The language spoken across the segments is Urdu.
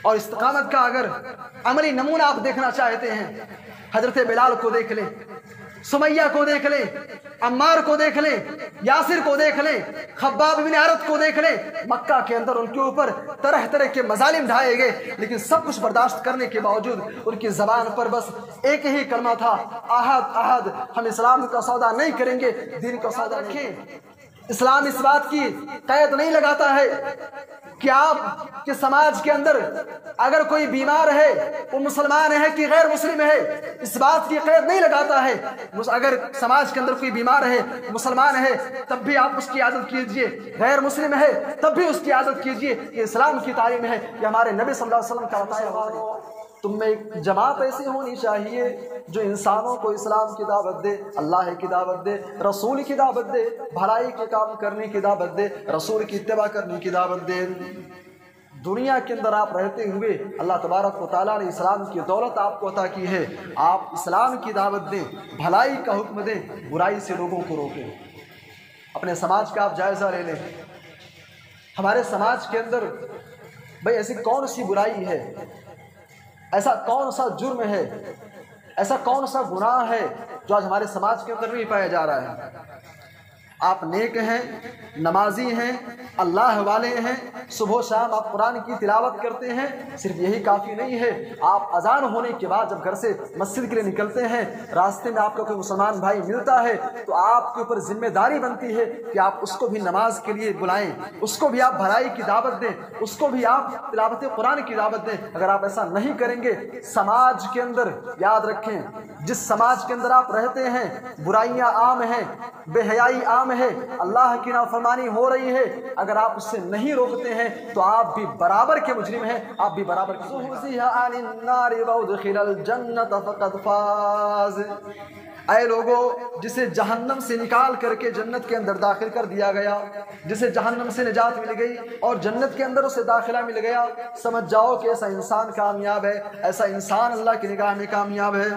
اور استقامت کا اگر عملی نمونہ آپ دیکھنا چاہتے ہیں، حضرت بلال کو دیکھ لیں، سمیہ کو دیکھ لیں، عمار کو دیکھ لیں، یاسر کو دیکھ لیں، خباب بن عرت کو دیکھ لیں۔ مکہ کے اندر ان کے اوپر طرح طرح کے مظالم ڈھائے گئے، لیکن سب کچھ برداشت کرنے کے باوجود ان کی زبان پر بس ایک ہی کلمہ تھا، احد احد، ہم اسلام کا سودا نہیں کریں گے، دین کا سودا رکھیں۔ اسلام اس بات کی قید نہیں لگاتا ہے کہ آپ کے سماج کے اندر اگر کوئی بیمار ہے وہ مسلمان ہے کہ غیر مسلم ہے، اس بات کی قید نہیں لگاتا ہے۔ اگر سماج کے اندر کوئی بیمار ہے، مسلمان ہے، تب بھی آپ اس کی عادت کیجئے، غیر مسلم ہے تب بھی اس کی عادت کیجئے۔ یہ اسلام کی تعلیم ہے، یہ ہمارے نبی صلی اللہ علیہ وسلم کا بتایا ہوا ہے۔ تم میں ایک جماعت ایسی ہونی چاہیے جو انسانوں کو اسلام کی دعوت دے، اللہ کی دعوت دے، رسول کی دعوت دے، بھلائی کے کام کرنے کی دعوت دے، رسول کی اتباع کرنے کی دعوت دے۔ دنیا کے اندر آپ رہتے ہوئے اللہ تبارک و تعالیٰ نے اسلام کی دولت آپ کو عطا کی ہے، آپ اسلام کی دعوت دیں، بھلائی کا حکم دیں، برائی سے لوگوں کو روکیں۔ اپنے سماج کا آپ جائزہ لے لیں، ہمارے سماج کے اندر بھئی ایسی کون سی برائی ہے، ایسا کون سا جرم ہے، ایسا کون سا گناہ ہے جو آج ہمارے سماج کے اندر نہیں پایا جا رہا ہے؟ آپ نیک ہیں، نمازی ہیں، اللہ والے ہیں، صبح و شام آپ قرآن کی تلاوت کرتے ہیں، صرف یہی کافی نہیں ہے، آپ اذان ہونے کے بعد جب گھر سے مسجد کے لیے نکلتے ہیں، راستے میں آپ کا کوئی مسلمان بھائی ملتا ہے تو آپ کے اوپر ذمہ داری بنتی ہے کہ آپ اس کو بھی نماز کے لیے بلائیں، اس کو بھی آپ بھلائی کی دعوت دیں، اس کو بھی آپ تلاوت قرآن کی دعوت دیں۔ اگر آپ ایسا نہیں کریں گے، سماج کے اندر یاد رکھیں، جس سماج کے اندر آپ رہتے ہیں برائیاں عام ہیں، بے حیائی عام ہے، اللہ کی نافرمانی ہو رہی ہے، اگر آپ اس سے نہیں روکتے ہیں تو آپ بھی برابر کے مجرم ہیں، آپ بھی برابر کے اے لوگو، جسے جہنم سے نکال کر کے جنت کے اندر داخل کر دیا گیا، جسے جہنم سے نجات مل گئی اور جنت کے اندر اسے داخلہ مل گیا، سمجھ جاؤ کہ ایسا انسان کامیاب ہے، ایسا انسان اللہ کی نگاہ میں کامیاب ہے۔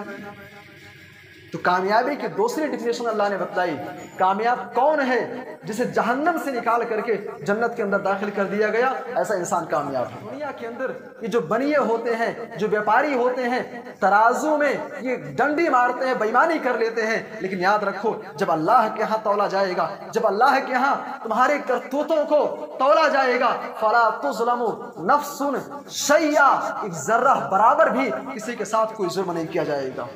تو کامیابی کی دوسری ڈیفینیشن اللہ نے بتلائی، کامیاب کون ہے؟ جسے جہنم سے نکال کر کے جنت کے اندر داخل کر دیا گیا، ایسا انسان کامیاب ہے۔ دنیا کے اندر یہ جو بنیے ہوتے ہیں، جو بیپاری ہوتے ہیں، ترازو میں یہ ڈنڈی مارتے ہیں، بےایمانی کر لیتے ہیں، لیکن یاد رکھو جب اللہ کے ہاں تولا جائے گا، جب اللہ کے ہاں تمہارے کرتوتوں کو تولا جائے گا، فلا تظلم نفس شیئا، ایک ذرہ برابر بھی کسی کے ساتھ کوئی ظلم نہیں کیا جائے گا۔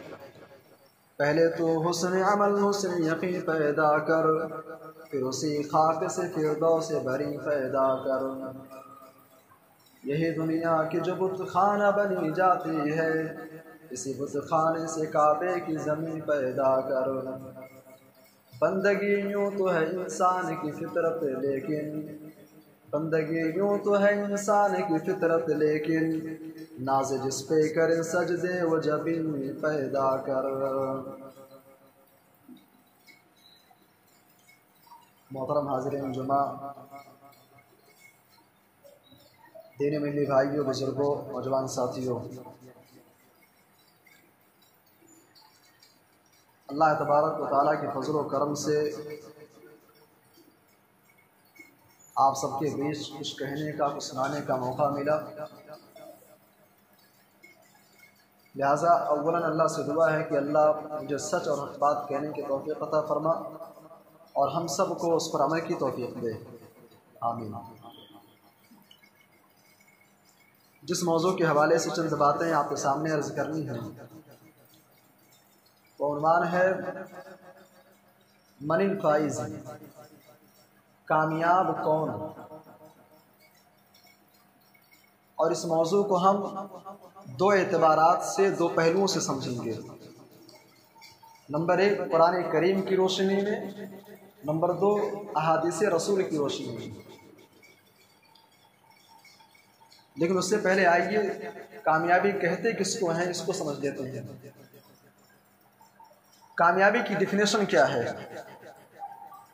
پہلے تو حسن عمل حسن یقین پیدا کر، پھر اسی خاک سے فردوس بری پیدا کر۔ یہی دنیا کی جو بت خانہ بنی جاتی ہے، اسی بت خانے سے کعبے کی زمین پیدا کر۔ بندگی یوں تو ہے انسان کی فطرت لیکن، بندگی یوں تو ہے انسان کی فطرت لیکن، ناز جس پہ کرے سجدے وہ جبین پیدا کر۔ محترم حاضرین جمعہ، دینی ملی بھائیوں، بزرگوں، نوجوان ساتھیوں، اللہ تبارک و تعالیٰ کے فضل و کرم سے آپ سب کے بیچ کچھ کہنے کا، کچھ سنانے کا موقع ملا، لہٰذا اولاً اللہ سے دعا ہے کہ اللہ مجھے سچ اور حق بات کہنے کی توفیق عطا فرما اور ہم سب کو اس پر عمل کی توفیق دے، آمین۔ جس موضوع کے حوالے سے چند باتیں آپ کے سامنے عرض کرنی ہیں وہ عنوان ہے من الفائز، کامیاب کون؟ اور اس موضوع کو ہم دو اعتبارات سے، دو پہلوؤں سے سمجھیں گے۔ نمبر ایک قرآن کریم کی روشنی میں، نمبر دو احادیث رسول کی روشنی میں۔ لیکن اس سے پہلے آئیے کامیابی کہتے کس کو ہیں اس کو سمجھ لیتے ہیں۔ کامیابی کی ڈیفینیشن کیا ہے؟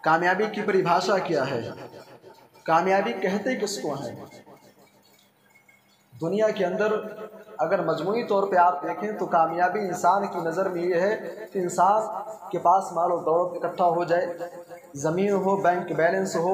کامیابی کی پریبھاشا کیا ہے؟ کامیابی کہتے کس کو ہیں؟ دنیا کے اندر اگر مجموعی طور پہ آپ دیکھیں تو کامیابی انسان کی نظر میں یہ ہے کہ انسان کے پاس مال و دولت اکٹھا ہو جائے، زمین ہو، بینک بیلنس ہو،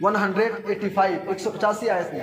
185 185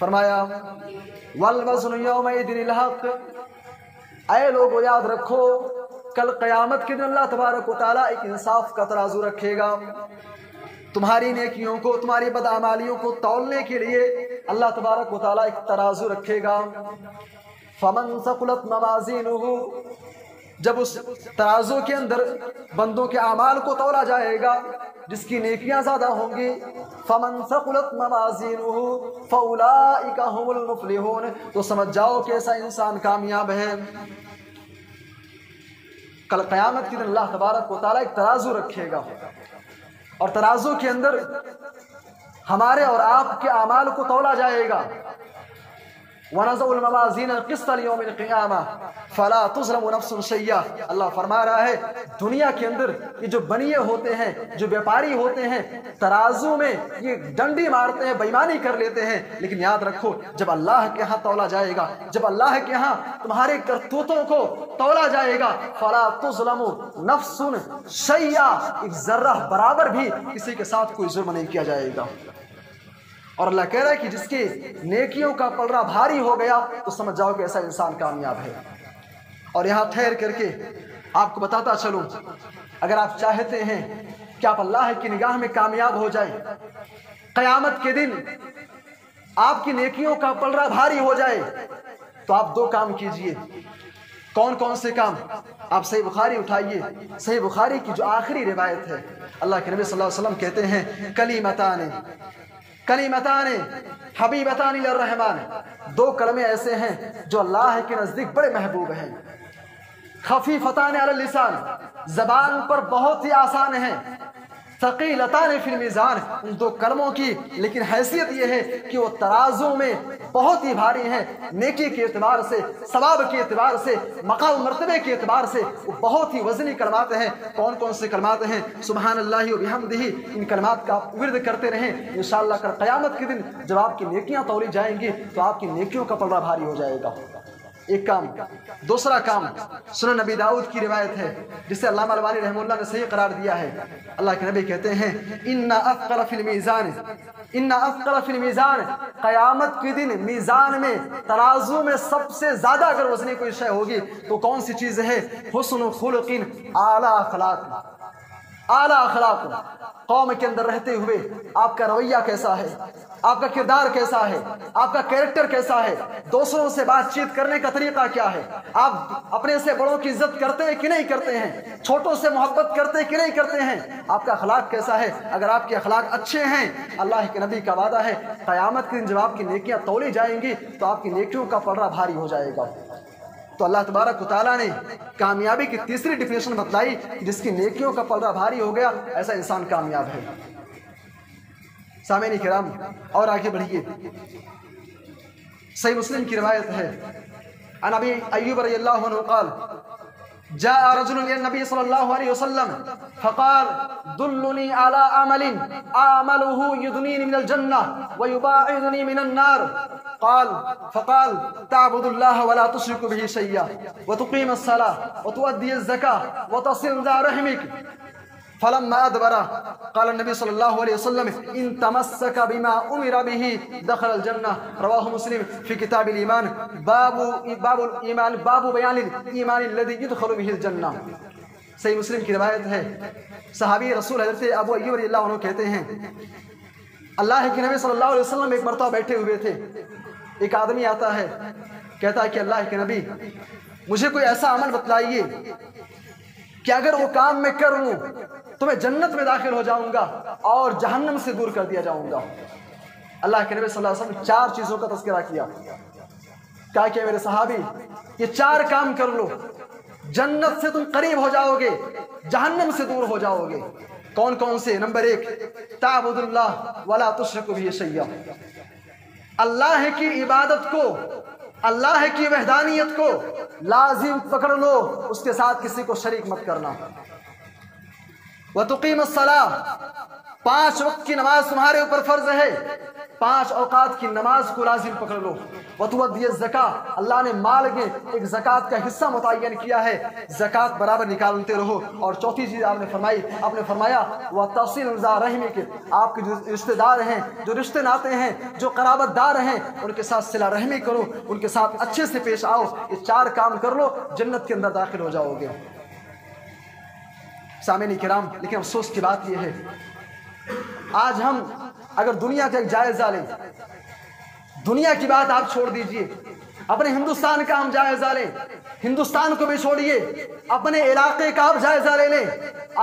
فرمایا والوزن یومئذ الحق، اے لوگو یاد رکھو کل قیامت کے دن اللہ تبارک و تعالیٰ ایک انصاف کا ترازو رکھے گا. تمہاری نیکیوں کو تمہاری بدعمالیوں کو تولنے کے لیے اللہ تبارک و تعالیٰ ایک ترازو رکھے گا. فمن ثقلت موازینہ، جب اس ترازو کے اندر بندوں کے اعمال کو تولا جائے گا جس کی نیکیاں زیادہ ہوں گی، فمن ثقلت موازینہ فاولئک هم المفلحون، تو سمجھ جاؤ کہ ایسا انسان کامیاب ہے. کل قیامت کے دن اللہ تبارک و تعالیٰ ایک ترازو رکھے گا اور ترازو کے اندر ہمارے اور آپ کے اعمال کو تولا جائے گا. وَنَزَعُ الْمَوَازِينَ الْقِسْطَ لِيَوْمِ الْقِيَامَةِ فَلَا تُظْلَمُ نَفْسٌ شَيْئًا. اللہ فرما رہا ہے دنیا کے اندر یہ جو بنیے ہوتے ہیں، جو بیپاری ہوتے ہیں، ترازو میں یہ ڈنڈی مارتے ہیں، بےایمانی کر لیتے ہیں، لیکن یاد رکھو جب اللہ کے ہاں تولا جائے گا، جب اللہ کے ہاں تمہارے کرتوتوں کو تولا جائے گا، فَلَا تُظْلَمُ نَفْسٌ شَيْئًا، ایک ذرہ برابر بھی کسی کے ساتھ کوئی ظلم نہیں کیا جائے گا. اور اللہ کہہ رہا ہے کہ جس کے نیکیوں کا پلڑا بھاری ہو گیا تو سمجھ جاؤ کہ ایسا انسان کامیاب ہے. اور یہاں ٹھہر کر کے آپ کو بتاتا چلوں، اگر آپ چاہتے ہیں کہ آپ اللہ کی نگاہ میں کامیاب ہو جائیں، قیامت کے دن آپ کی نیکیوں کا پلڑا بھاری ہو جائے، تو آپ دو کام کیجئے. کون کون سے کام؟ آپ صحیح بخاری اٹھائیے، صحیح بخاری کی جو آخری روایت ہے، اللہ کے نبی صلی اللہ علیہ وسلم کہتے ہیں کلیمتان حبیبتان للرحمن، دو کلمے ایسے ہیں جو اللہ کے نزدیک بڑے محبوب ہیں. خفیفتان علی اللسان، زبان پر بہت ہی آسان ہیں. ثقیلتان فی المیزان، ان دو کلموں کی لیکن حیثیت یہ ہے کہ وہ ترازو میں بہت ہی بھاری ہیں. نیکی کے اعتبار سے، ثواب کے اعتبار سے، مقام مرتبے کے اعتبار سے وہ بہت ہی وزنی کلمات ہیں. کون کون سے کلمات ہیں؟ سبحان اللہ و بحمدہ، ان کلمات کا آپ ورد کرتے رہیں. انشاءاللہ کل قیامت کے دن جب آپ کی نیکیاں تولی جائیں گی تو آپ کی نیکیوں کا پلڑا بھاری ہو جائے گا. ایک کام. دوسرا کام سنن نبی داؤد کی روایت ہے جسے علامہ البانی رحمہ اللہ نے صحیح قرار دیا ہے. اللہ کے نبی کہتے ہیں ان اثقل فی المیزان، قیامت کے دن میزان میں، ترازو میں سب سے زیادہ اگر وزنی کوئی شے ہوگی تو کون سی چیز ہے؟ حسن خلق، اعلیٰ اخلاق. اعلیٰ اخلاق، قوم کے اندر رہتے ہوئے آپ کا رویہ کیسا ہے، آپ کا کردار کیسا ہے، آپ کا کیریکٹر کیسا ہے، دوسروں سے بات چیت کرنے کا طریقہ کیا ہے، آپ اپنے سے بڑوں کی عزت کرتے ہیں کہ نہیں کرتے ہیں، چھوٹوں سے محبت کرتے ہیں کہ نہیں کرتے ہیں، آپ کا اخلاق کیسا ہے. اگر آپ کے اخلاق اچھے ہیں، اللہ کے نبی کا وعدہ ہے قیامت کے دن جب آپ کی نیکیاں تولی جائیں گی تو آپ کی نیکیوں کا پلڑا بھاری ہو جائے گا. تو اللہ تبارک و تعالیٰ نے کامیابی کی تیسری ڈیفینیشن بتلائی، جس کی نیکیوں کا پلڑا بھاری ہو گیا ایسا انسان کامیاب ہے. سامعین کرام اور آگے بڑھیے. صحیح مسلم کی روایت ہے عن ابی ایوب رضی اللہ عنہ قال جاء رجل الى النبي صلى الله عليه وسلم فقال دلني على عمل اعمله يدنيني من الجنة ويباعدني من النار فقال تعبد الله ولا تشرك به شيئا وتقيم الصلاة وتؤدي الزكاة وتصل ذا رحمك. فلما أدبر قال النبي صلى الله عليه وسلم إن تمسك بما أمر به دخل الجنة. رواه مسلم في كتاب الإيمان باب بيان الإيمان الذي يدخل به الجنة. صحیح مسلم کی روایت ہے، صحابی رسول حضرت ابو ایوب رضی اللہ عنہ کہتے ہیں اللہ کے نبی صلی اللہ علیہ وسلم ایک مرتبہ بیٹھے ہوئے تھے. ایک آدمی آتا ہے، کہتا ہے کہ اللہ کے نبی مجھے کوئی ایسا عمل بتلائیے کہ اگر وہ کام میں کر لوں تو میں جنت میں داخل ہو جاؤں گا اور جہنم سے دور کر دیا جاؤں گا. اللہ کے نبی صلی اللہ علیہ وسلم نے 4 چیزوں کا تذکرہ کیا. کہا کہ میرے صحابی یہ 4 کام کر لو، جنت سے تم قریب ہو جاؤ گے، جہنم سے دور ہو جاؤ گے. کون کون سے؟ نمبر 1 تعبد اللہ ولا تشرک به شیئا، اللہ کی عبادت کو، اللہ کی وحدانیت کو لازم پکڑ لو، اس کے ساتھ کسی کو شریک مت کرنا. وَتُقِيمَ الصَّلَاةَ، 5 وقت کی نماز تمہارے اوپر فرض ہے. 5 اوقات کی نماز کو لازم پکڑ لو. وتؤدی الزکاۃ، اللہ نے مال میں ایک زکوٰۃ کا حصہ متعین کیا ہے، زکوٰۃ برابر نکالتے رہو. اور چوتھی چیز آپ نے فرمایا وتصل ذا رحمک، آپ کے جو رشتہ دار ہیں، جو رشتے ناتے ہیں، جو قرابت دار ہیں، ان کے ساتھ صلہ رحمی کرو، ان کے ساتھ اچھے سے پیش آؤ. یہ 4 کام کر لو، جنت کے اندر داخل ہو جاؤ گے. سامعین کرام، لیکن افسوس کی بات یہ ہے آج ہم اگر دنیا کا ایک جائزہ لیں، دنیا کی بات آپ چھوڑ دیجئے، اپنے ہندوستان کا ہم جائزہ لیں، ہندوستان کو بھی چھوڑیے، اپنے علاقے کا آپ جائزہ لے لیں.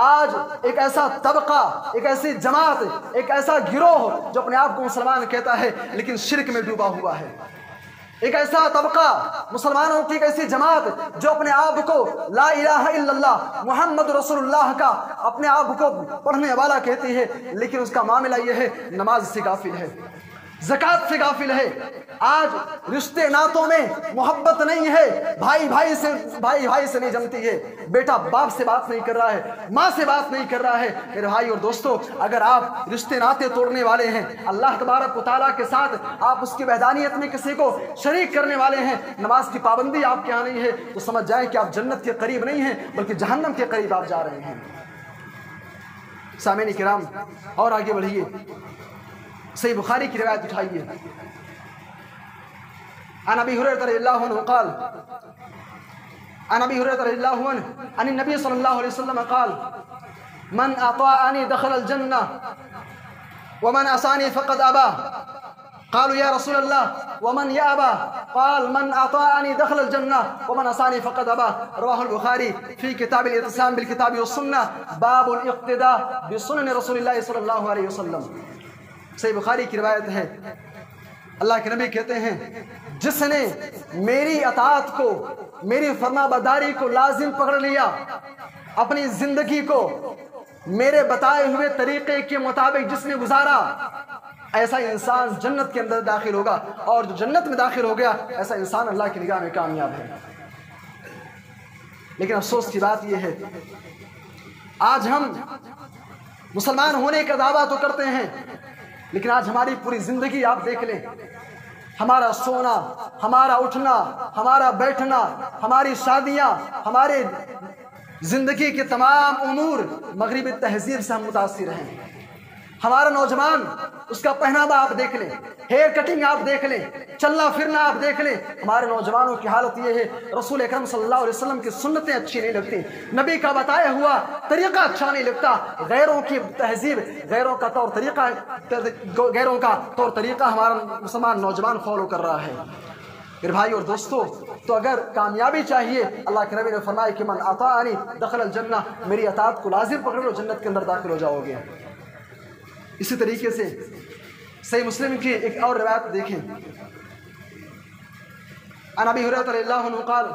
آج ایک ایسا طبقہ، ایک ایسی جماعت، ایک ایسا گروہ جو اپنے آپ کو مسلمان کہتا ہے لیکن شرک میں ڈوبا ہوا ہے. ایک ایسا طبقہ، مسلمانوں کی ایک ایسی جماعت جو اپنے آپ کو لا الہ الا اللہ محمد رسول اللہ کا اپنے آپ کو پڑھنے والا کہتی ہے، لیکن اس کا معاملہ یہ ہے نماز سے غافل ہے، زکوٰۃ سے غافل ہے. آج رشتے ناتوں میں محبت نہیں ہے، بھائی بھائی سے نہیں جمتی ہے، بیٹا باپ سے بات نہیں کر رہا ہے، ماں سے بات نہیں کر رہا ہے. میرے بھائی اور دوستو، اگر آپ رشتے ناتے توڑنے والے ہیں، اللہ تبارک و تعالیٰ کے ساتھ آپ اس کی وحدانیت میں کسی کو شریک کرنے والے ہیں، نماز کی پابندی آپ کے یہاں نہیں ہے، تو سمجھ جائیں کہ آپ جنت کے قریب نہیں ہیں بلکہ جہنم کے قریب آپ جا رہے ہیں. سامعین کرام، اور آگے بڑھیے، صحیح بخاری کی روایت اٹھائیے. عن ابی ہریرہ رضی اللہ عنہ قال عن ابی ہریرہ رضی اللہ عنہ عن النبی صلی اللہ علیہ وسلم قال من اطاعنی دخل الجنہ ومن عصانی فقد ابى. قالوا يا رسول الله ومن يأبى؟ قال من أطاعني دخل الجنة ومن عصاني فقد أبى. رواه البخاري في كتاب الاعتصام بالكتاب والسنة باب الاقتداء بسنن رسول الله صلی اللہ علیہ وسلم. صحیح بخاری کی روایت ہے، اللہ کے نبی کہتے ہیں جس نے میری اطاعت کو، میری فرما برداری کو لازم پکڑ لیا، اپنی زندگی کو میرے بتائے ہوئے طریقے کے مطابق جس نے گزارا، ایسا انسان جنت کے اندر داخل ہوگا. اور جو جنت میں داخل ہو گیا ایسا انسان اللہ کی نگاہ میں کامیاب ہے. لیکن افسوس کی بات یہ ہے آج ہم مسلمان ہونے کا دعویٰ تو کرتے ہیں، لیکن آج ہماری پوری زندگی آپ دیکھ لیں، ہمارا سونا، ہمارا اٹھنا، ہمارا بیٹھنا، ہماری شادیاں، ہمارے زندگی کے تمام امور مغربی تہذیب سے ہم متاثر ہیں. ہمارا نوجوان، اس کا پہناوا آپ دیکھ لیں، ہیئر کٹنگ آپ دیکھ لیں، چلنا پھرنا آپ دیکھ لیں. ہمارے نوجوانوں کی حالت یہ ہے، رسول اکرم صلی اللہ علیہ وسلم کی سنتیں اچھی نہیں لگتی، نبی کا بتایا ہوا طریقہ اچھا نہیں لگتا، غیروں کی تہذیب، غیروں کا طور طریقہ ہمارا مسلمان نوجوان فالو کر رہا ہے. میرے بھائی اور دوستو، تو اگر کامیابی چاہیے، اللہ کے نبی نے فرمایا کہ من اطاعنی دخل الجنہ، میری اطاعت کو لازم پکڑ لو، جنت کے اندر داخل ہو جاؤ گے. اسی طریقے سے صحیح مسلم کی ایک اور روایت دیکھیں. عن ابی ہریرہ رضی اللہ عنہ قال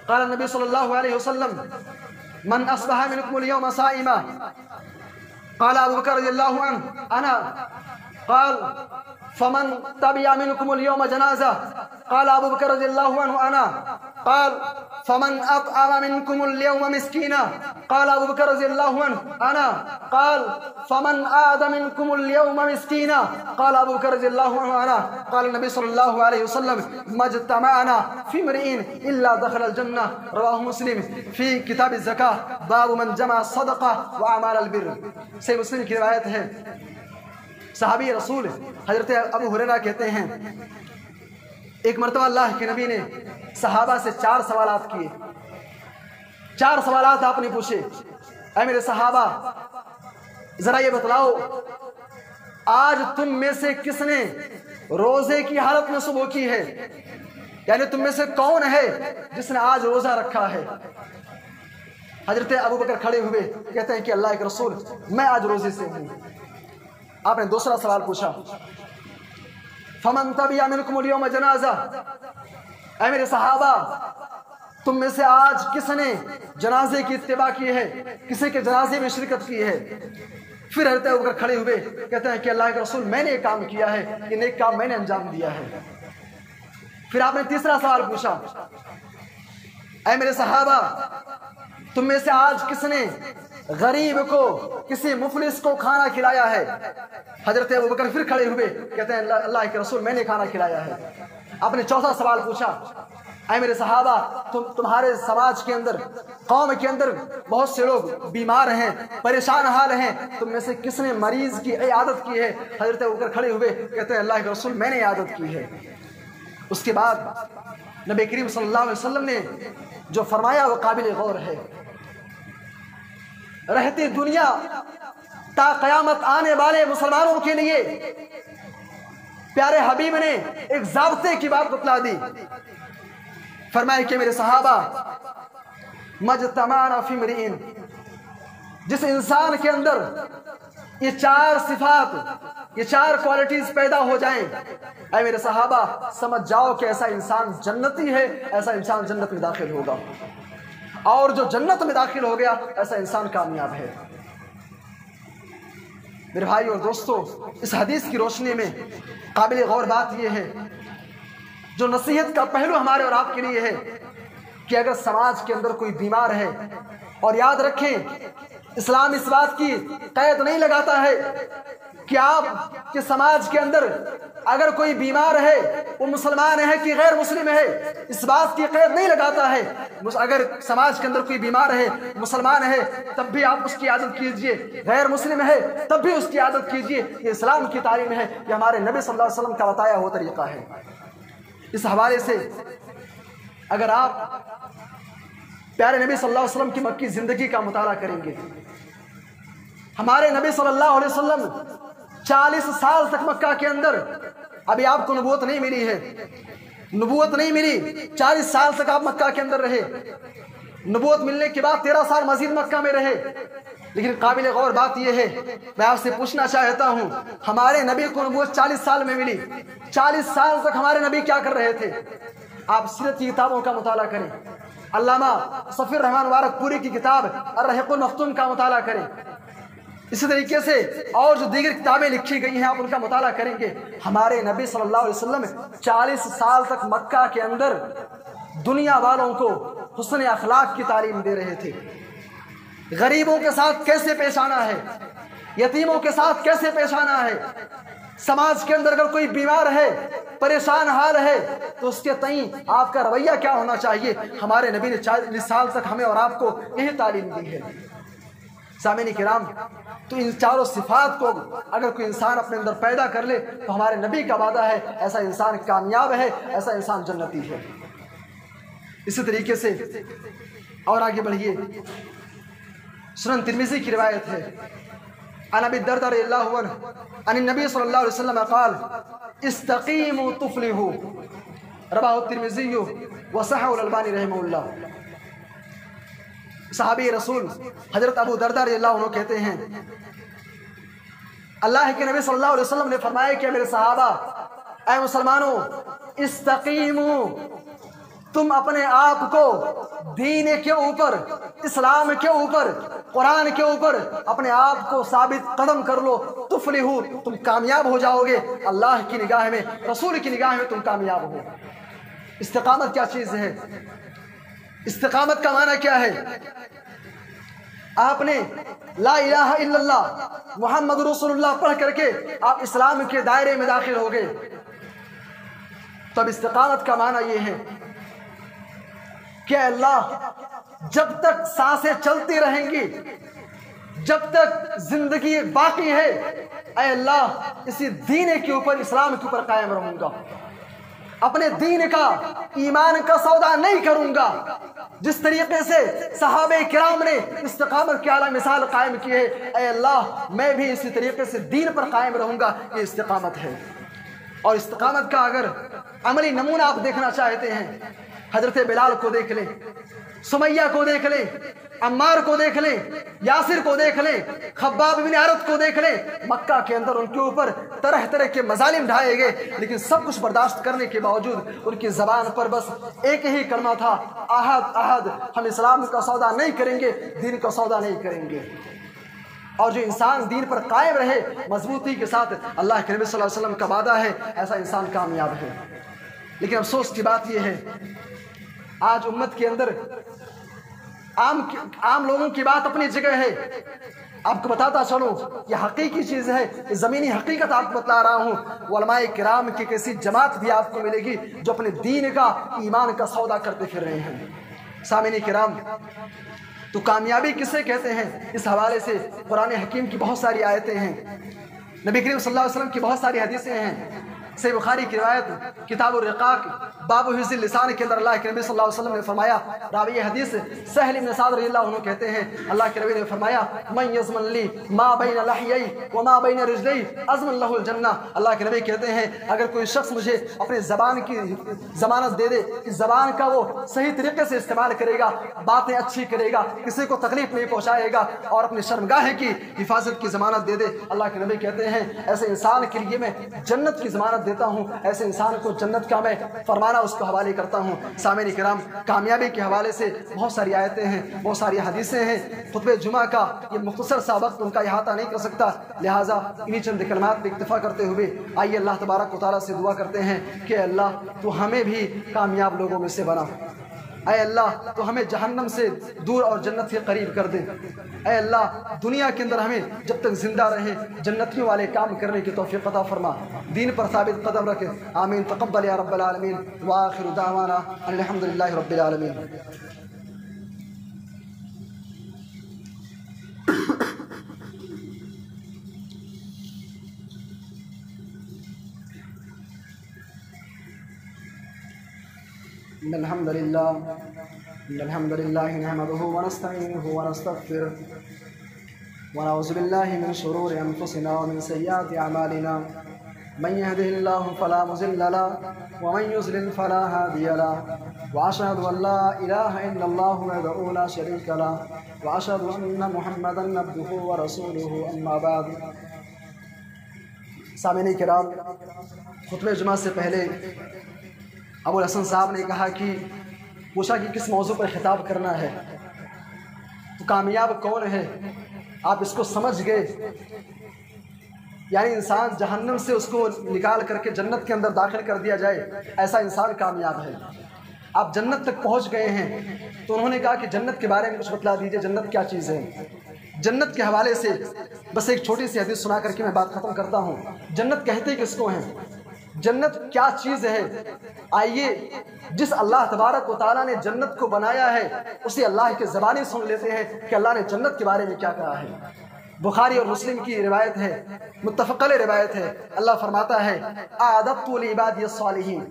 قال النبی صلی اللہ علیہ وسلم من اصبح منکم اليوم صائما قال ابو بکر رضی اللہ عنہ انا قال فمن تبع منكم اليوم جنازة قال أبو بكر رضي الله عنه أنا قال فمن أطعم منكم اليوم مسكينا قال أبو بكر رضي الله عنه أنا قال فمن آد منكم اليوم مسكينا قال أبو بكر رضي الله عنه أنا قال النبي صلى الله عليه وسلم ما اجتمعنا في امرئ إلا دخل الجنة. رواه مسلم في كتاب الزكاة باب من جمع الصدقة وأعمال البر. صحیح مسلم کی روایت ہے. صحابی رسول حضرت ابو ہریرہ کہتے ہیں ایک مرتبہ اللہ کے نبی نے صحابہ سے 4 سوالات کیے. 4 سوالات آپ نے پوچھے، اے میرے صحابہ ذرا یہ بتلاؤ آج تم میں سے کس نے روزے کی حالت میں صبح کی ہے، یعنی تم میں سے کون ہے جس نے آج روزہ رکھا ہے. حضرت ابو بکر کھڑے ہوئے کہتے ہیں کہ اللہ کے رسول میں آج روزے سے ہوں. آپ نے دوسرا سوال پوچھا فمن تبع منکم اليوم جنازہ، اے میرے صحابہ تم میں سے آج کس نے جنازے کی اتباع کی ہے، کسی کے جنازے میں شرکت کی ہے. پھر حضرت ابو بکر کھڑے ہوئے کہتے ہیں کہ اللہ کے رسول میں نے یہ کام کیا ہے، یہ نیک کام میں نے انجام دیا ہے. پھر آپ نے تیسرا سوال پوچھا اے میرے صحابہ تم میں سے آج کس نے غریب کو کسی مفلس کو کھانا کھلایا ہے۔ حضرت ابوبکر پھر کھڑے ہوئے، کہتے ہیں اللہ کے رسول میں نے کھانا کھلایا ہے۔ آپ نے چوتھا سوال پوچھا، اے میرے صحابہ تمہارے سماج کے اندر، قوم کے اندر بہت سے لوگ بیمار ہیں، پریشان حال ہیں، تم میں سے کس نے مریض کی عیادت کی ہے؟ حضرت ابوبکر کھڑے ہوئے، کہتے ہیں اللہ کے رسول میں نے عیادت کی ہے۔ اس کے بعد نبی کریم صلی اللہ علیہ وسلم نے جو فرمایا وہ قابل غور ہے۔ رہتی دنیا تا قیامت آنے والے مسلمانوں کے لیے پیارے حبیب نے ایک ضابطے کی بات بتلا دی۔ فرمائے کہ میرے صحابہ مجتمعنا فی امرئ، جس انسان کے اندر یہ چار صفات، یہ چار کوالٹیز پیدا ہو جائیں، اے میرے صحابہ سمجھ جاؤ کہ ایسا انسان جنتی ہے، ایسا انسان جنت میں داخل ہوگا، اور جو جنت میں داخل ہو گیا ایسا انسان کامیاب ہے۔ میرے بھائی اور دوستو، اس حدیث کی روشنی میں قابل غور بات یہ ہے، جو نصیحت کا پہلو ہمارے اور آپ کے لیے ہے، کہ اگر سماج کے اندر کوئی بیمار ہے، اور یاد رکھیں اسلام اس بات کی قید نہیں لگاتا ہے کہ آپ کے سماج کے اندر اگر کوئی بیمار ہے وہ مسلمان ہے کہ غیر مسلم ہے، اس بات کی قید نہیں لگاتا ہے۔ اگر سماج کے اندر کوئی بیمار ہے، مسلمان ہے، تب بھی آپ اس کی عادت کیجئے، غیر مسلم ہے تب بھی اس کی عادت کیجئے۔ یہ اسلام کی تعلیم ہے، یہ ہمارے نبی صلی اللہ علیہ وسلم کا بتایا ہوا طریقہ ہے۔ اس حوالے سے اگر آپ پیارے نبی صلی اللہ علیہ وسلم کی مکی زندگی کا مطالعہ کریں گے، ہمارے نبی صلی اللہ علیہ وسلم 40 سال تک مکہ کے اندر، ابھی آپ کو نبوت نہیں ملی ہے، نبوت نہیں ملی، 40 سال تک آپ مکہ کے اندر رہے، نبوت ملنے کے بعد 13 سال مزید مکہ میں رہے۔ لیکن قابل غور بات یہ ہے، میں آپ سے پوچھنا چاہتا ہوں، ہمارے نبی کو نبوت 40 سال میں ملی، 40 سال تک ہمارے نبی کیا کر رہے تھے؟ آپ سیرت کی کتابوں کا مطالعہ کریں، علامہ صفی الرحمن مبارک پوری کی کتاب الرحیق المختوم کا مطالعہ کریں، اسی طریقے سے اور جو دیگر کتابیں لکھی گئی ہیں آپ ان کا مطالعہ کریں گے۔ ہمارے نبی صلی اللہ علیہ وسلم 40 سال تک مکہ کے اندر دنیا والوں کو حسن اخلاق کی تعلیم دے رہے تھے، غریبوں کے ساتھ کیسے پیش آنا ہے، یتیموں کے ساتھ کیسے پیش آنا ہے، سماج کے اندر اگر کوئی بیمار ہے، پریشان حال ہے تو اس کے تئیں آپ کا رویہ کیا ہونا چاہیے۔ ہمارے نبی نے 40 سال تک ہمیں اور آپ کو یہی تعلیم دی ہے۔ سامعین کرام، تو ان چاروں صفات کو اگر کوئی انسان اپنے اندر پیدا کر لے تو ہمارے نبی کا وعدہ ہے ایسا انسان کامیاب ہے، ایسا انسان جنتی ہے۔ اسی طریقے سے اور آگے بڑھیے، سنن ترمذی کی روایت ہے، عن ابی الدرداء رضی اللہ عنہ عن النبی صلی اللہ علیہ وسلم قال استقیموا تفلحوا، رواه الترمذی وصححه الالبانی رحمہ اللہ۔ صحابی رسول حضرت ابو الدرداء رضی اللہ عنہ کہتے ہیں، اللہ کے نبی صلی اللہ علیہ وسلم نے فرمایا کہ میرے صحابہ، اے مسلمانوں، استقیموا، تم اپنے آپ کو دین کے اوپر، اسلام کے اوپر، قرآن کے اوپر اپنے آپ کو ثابت قدم کر لو، تفلحوا، تم کامیاب ہو جاؤ گے، اللہ کی نگاہ میں، رسول کی نگاہ میں تم کامیاب ہو۔ استقامت کیا چیز ہے؟ استقامت کا معنی کیا ہے؟ آپ نے لا الہ الا اللہ محمد رسول اللہ پڑھ کر کے آپ اسلام کے دائرے میں داخل ہو گئے، تب استقامت کا معنی یہ ہے کہ اللہ جب تک سانسیں چلتی رہیں گی، جب تک زندگی باقی ہے، اے اللہ اسی دین کے اوپر، اسلام کے اوپر قائم رہوں گا، اپنے دین کا، ایمان کا سودا نہیں کروں گا۔ جس طریقے سے صحابہ کرام نے استقامت کی اعلیٰ مثال قائم کی ہے، اے اللہ میں بھی اسی طریقے سے دین پر قائم رہوں گا، یہ استقامت ہے۔ اور استقامت کا اگر عملی نمونہ آپ دیکھنا چاہتے ہیں، حضرت بلال کو دیکھ لیں، سمیہ کو دیکھ لیں، عمار کو دیکھ لیں، یاسر کو دیکھ لیں، خباب بن عرت کو دیکھ لیں، مکہ کے اندر ان کے اوپر طرح طرح کے مظالم ڈھائے گئے، لیکن سب کچھ برداشت کرنے کے باوجود ان کی زبان پر بس ایک ہی کلمہ تھا، احد احد، ہم اسلام کا سودا نہیں کریں گے، دین کا سودا نہیں کریں گے۔ اور جو انسان دین پر قائم رہے مضبوطی کے ساتھ، اللہ کے نبی صلی اللہ علیہ وسلم کا وعدہ ہے ایسا انسان کامیاب ہے۔ لیکن افسوس کی بات یہ ہے، آج امت کے اندر عام لوگوں کی بات اپنی جگہ ہے. آپ کو بتاتا چلوں یہ حقیقی چیز ہے, یہ زمینی حقیقت آپ کو بتلا رہا ہوں. علماء کرام کی کیسی جماعت بھی آپ کو ملے گی جو اپنے دین کا, ایمان کا سودا کرتے پھر رہے ہیں. سامعین کرام, تو کامیابی کسے کہتے ہیں؟ اس حوالے سے قرآن حکیم کی بہت ساری آیتیں ہیں, نبی کریم صلی اللہ علیہ وسلم کی بہت ساری حدیثیں ہیں. صحیح بخاری کی روایت کتاب الرقاق باب حفظ اللسان کے اندر اللہ کے نبی صلی اللہ علیہ وسلم نے فرمایا, راوی حدیث سہل بن سعد رضی اللہ عنہ کہتے ہیں اللہ کے نبی نے فرمایا من یضمن لی ما بین لحیی وما بین رجلی اضمن له الجنہ. اللہ کے نبی کہتے ہیں اگر کوئی شخص مجھے اپنے زبان کی ضمانت دے دے کہ زبان کا وہ صحیح طریقے سے استعمال کرے گا, باتیں اچھی کرے گا, کسی کو تکلیف نہیں پہنچائے گا, اور اپنی شرمگاہ کی حفاظت کی ضمانت دے دے, اللہ کے نبی کہتے ہیں ایسے انسان کے لیے میں جنت کی ضمانت دیتا ہوں, ایسے انسان کو جنت کا میں فرمانا اس کو حوالے کرتا ہوں. سامعین کرام, کامیابی کے حوالے سے بہت ساری آیتیں ہیں, بہت ساری حدیثیں ہیں. خطبہ جمعہ کا یہ مختصر سا وقت ان کا احاطہ نہیں کر سکتا, لہٰذا انہی چند کلمات پہ اکتفا کرتے ہوئے آئیے اللہ تبارک و تعالیٰ سے دعا کرتے ہیں کہ اللہ تو ہمیں بھی کامیاب لوگوں میں سے بنا. اے اللہ تو ہمیں جہنم سے دور اور جنت کے قریب کر دے. اے اللہ دنیا کے اندر ہمیں جب تک زندہ رہیں جنتیوں والے کام کرنے کی توفیق عطا فرما, دین پر ثابت قدم رکھے. آمین. تقبل یا رب العالمین. وآخر دعوانا الحمدللہ رب العالمین. الحمد لله نحمده ونستعينه ونستغفره ونعوذ بالله من شرور أنفسنا ومن سيئات أعمالنا من يهده الله فلا مضل له ومن يضلل فلا هادي له وأشهد أن لا إله إلا الله وحده لا شريك له وأشهد أن محمدا عبده ورسوله أما بعد. سامعین کرام, خطبہ جمعہ سے پہلے ابو الحسن صاحب نے کہا کہ پوچھا کہ کس موضوع پر خطاب کرنا ہے, تو کامیاب کون ہے آپ اس کو سمجھ گئے, یعنی انسان جہنم سے اس کو نکال کر کے جنت کے اندر داخل کر دیا جائے, ایسا انسان کامیاب ہے. آپ جنت تک پہنچ گئے ہیں تو انہوں نے کہا کہ جنت کے بارے میں کچھ بتلا دیجئے, جنت کیا چیز ہے. جنت کے حوالے سے بس ایک چھوٹی سی حدیث سنا کر کے میں بات ختم کرتا ہوں. جنت کہتے کس کو ہیں, جنت کیا چیز ہے؟ آئیے جس اللہ تبارک و تعالیٰ نے جنت کو بنایا ہے اسی اللہ کے زبانی سن لیتے ہیں کہ اللہ نے جنت کے بارے میں کیا کہا ہے. بخاری اور مسلم کی روایت ہے, متفق علیہ روایت ہے. اللہ فرماتا ہے اعددت لعبادی الصالحین,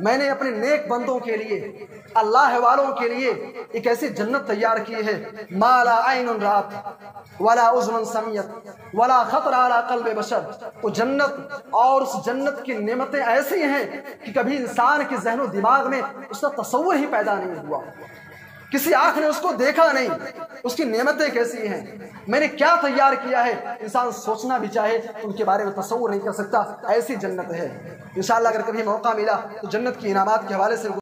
میں نے اپنے نیک بندوں کے لیے, اللہ والوں کے لیے ایک ایسی جنت تیار کی ہے ما لا عین رات ولا اذن سمعت ولا خطر علی قلب بشر. وہ جنت اور اس جنت کی نعمتیں ایسی ہیں کہ کبھی انسان کے ذہن و دماغ میں اس کا تصور ہی پیدا نہیں ہوا, کسی آنکھ نے اس کو دیکھا نہیں. اس کی نعمتیں کیسی ہیں, میں نے کیا تیار کیا ہے, انسان سوچنا بھی چاہے تو ان کے بارے میں تصور نہیں کر سکتا, ایسی جنت ہے. انشاءاللہ اگر کبھی موقع ملا تو جنت کی انعامات کے حوالے سے